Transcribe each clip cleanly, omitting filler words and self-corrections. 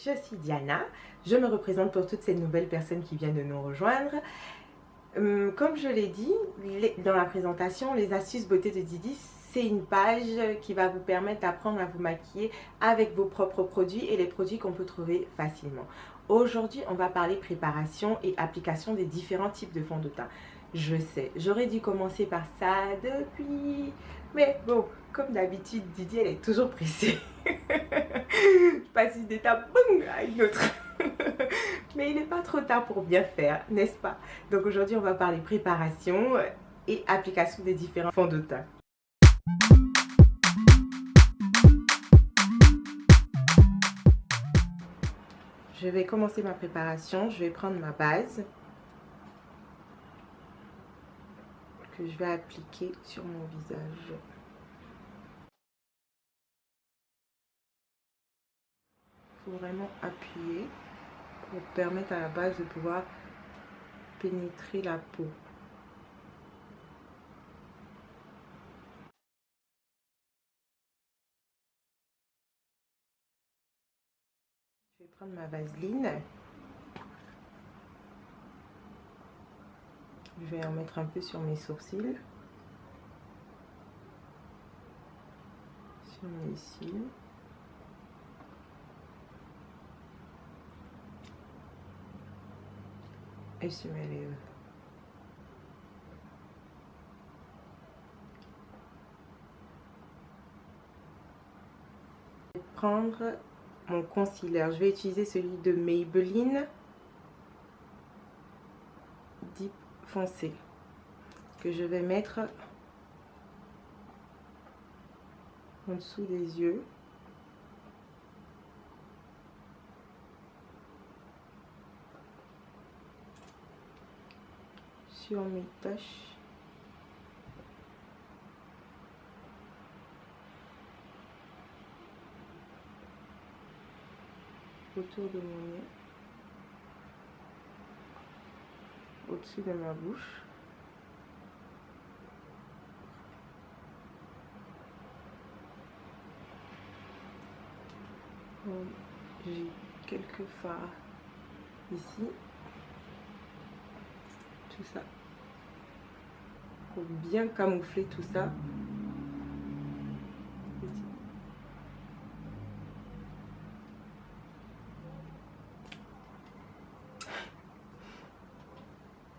je suis Diana. Je me représente pour toutes ces nouvelles personnes qui viennent de nous rejoindre. Comme je l'ai dit dans la présentation, les astuces beauté de Didi, c'est une page qui va vous permettre d'apprendre à vous maquiller avec vos propres produits et les produits qu'on peut trouver facilement. Aujourd'hui, on va parler préparation et application des différents types de fond de teint. Je sais, j'aurais dû commencer par ça depuis... Mais bon, comme d'habitude, Didi, elle est toujours pressée. Je passe une étape à une autre. Mais il n'est pas trop tard pour bien faire, n'est-ce pas? Donc aujourd'hui, on va parler préparation et application des différents fonds de teint. Je vais commencer ma préparation. Je vais prendre ma base que je vais appliquer sur mon visage. Il faut vraiment appuyer pour permettre à la base de pouvoir pénétrer la peau. Je vais prendre ma vaseline. Je vais en mettre un peu sur mes sourcils, sur mes cils. Et sur mes lèvres. Je vais prendre mon concealer. Je vais utiliser celui de Maybelline Deep Foncé que je vais mettre en dessous des yeux. Sur mes taches. Autour de mon nez. Au-dessus de ma bouche. J'ai quelques fards ici. Tout ça. Pour bien camoufler tout ça.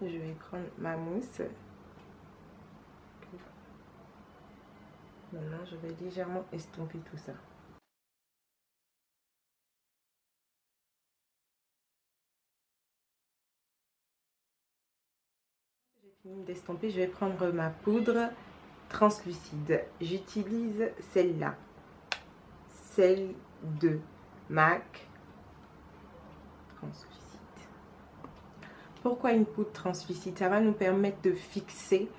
Je vais prendre ma mousse. Maintenant, je vais légèrement estomper tout ça. J'ai fini d'estomper, je vais prendre ma poudre translucide. J'utilise celle-là. Celle de MAC translucide. Pourquoi une poudre translucide? Ça va nous permettre de fixer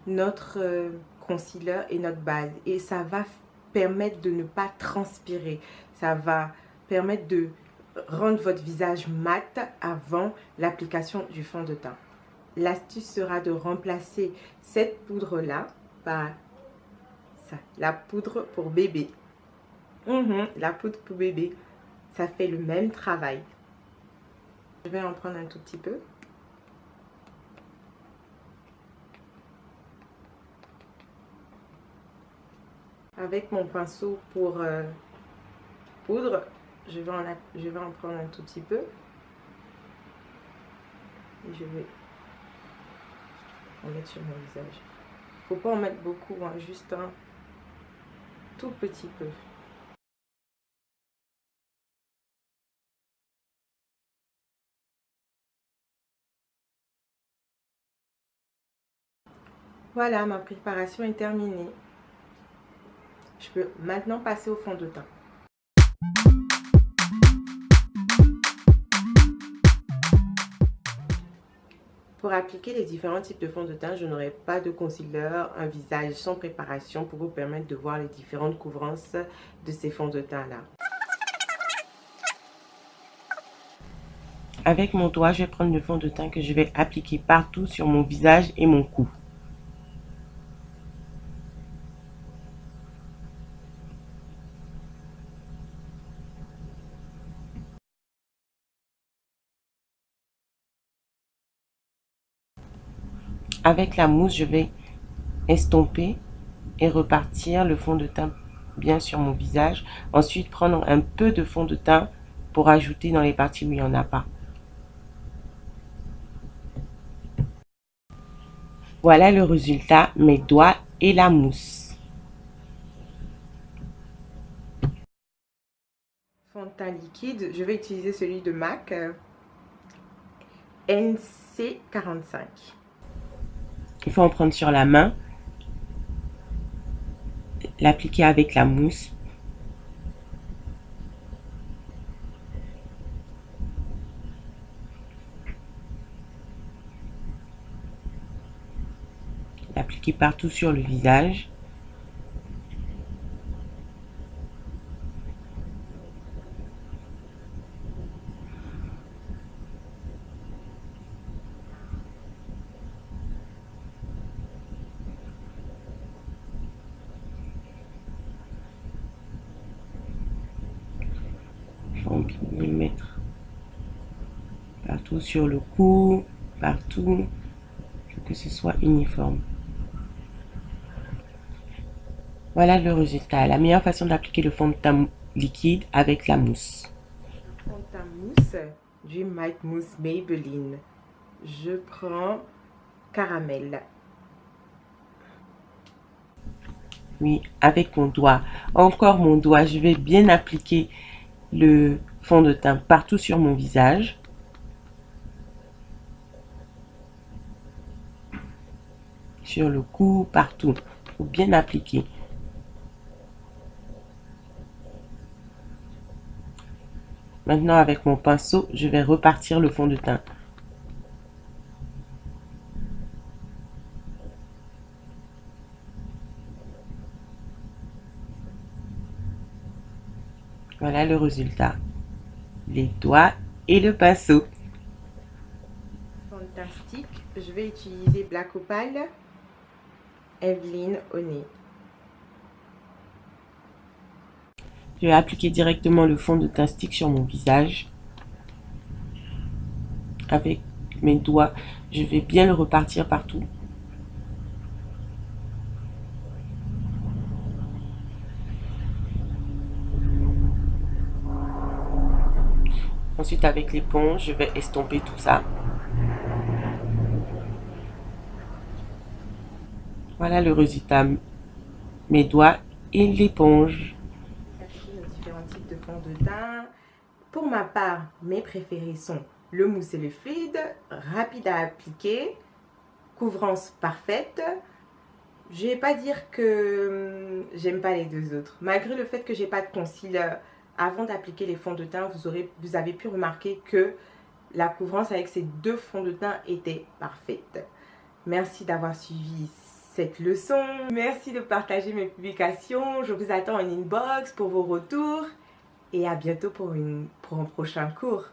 notre concealer et notre base. Et ça va permettre de ne pas transpirer. Ça va permettre de rendre votre visage mat avant l'application du fond de teint. L'astuce sera de remplacer cette poudre-là par ça, la poudre pour bébé. La poudre pour bébé, ça fait le même travail. Je vais en prendre un tout petit peu. Avec mon pinceau pour poudre, je vais en prendre un tout petit peu. Et je vais en mettre sur mon visage. Faut pas en mettre beaucoup, hein, juste un tout petit peu. Voilà, ma préparation est terminée. Je peux maintenant passer au fond de teint. Pour appliquer les différents types de fond de teint, je n'aurai pas de concealer, un visage sans préparation pour vous permettre de voir les différentes couvrances de ces fonds de teint-là. Avec mon doigt, je vais prendre le fond de teint que je vais appliquer partout sur mon visage et mon cou. Avec la mousse, je vais estomper et repartir le fond de teint bien sur mon visage. Ensuite, prendre un peu de fond de teint pour ajouter dans les parties où il n'y en a pas. Voilà le résultat, mes doigts et la mousse. Fond de teint liquide, je vais utiliser celui de MAC NC45. Il faut en prendre sur la main, l'appliquer avec la mousse. L'appliquer partout sur le visage. Il faut bien le mettre partout sur le cou, partout, pour que ce soit uniforme. Voilà le résultat. La meilleure façon d'appliquer le fond de teint liquide avec la mousse. Fond de teint mousse du Might Mousse Maybelline. Je prends caramel. Oui, avec mon doigt. Encore mon doigt. Je vais bien appliquer le fond de teint partout sur mon visage. Sur le cou, partout. Il faut bien appliquer. Maintenant, avec mon pinceau, je vais repartir le fond de teint. Voilà le résultat. Les doigts et le pinceau. Fond de teint stick, je vais utiliser Black Opal Evelyn Honey. Je vais appliquer directement le fond de teint stick sur mon visage. Avec mes doigts, je vais bien le repartir partout. Ensuite, avec l'éponge, je vais estomper tout ça. Voilà le résultat. Mes doigts et l'éponge. Voici nos différents types de fond de teint. Pour ma part, mes préférés sont le mousse et le fluide, rapide à appliquer, couvrance parfaite. Je vais pas dire que j'aime pas les deux autres. Malgré le fait que j'ai pas de concealer, avant d'appliquer les fonds de teint, vous avez pu remarquer que la couvrance avec ces deux fonds de teint était parfaite. Merci d'avoir suivi cette leçon. Merci de partager mes publications. Je vous attends en inbox pour vos retours. Et à bientôt pour un prochain cours.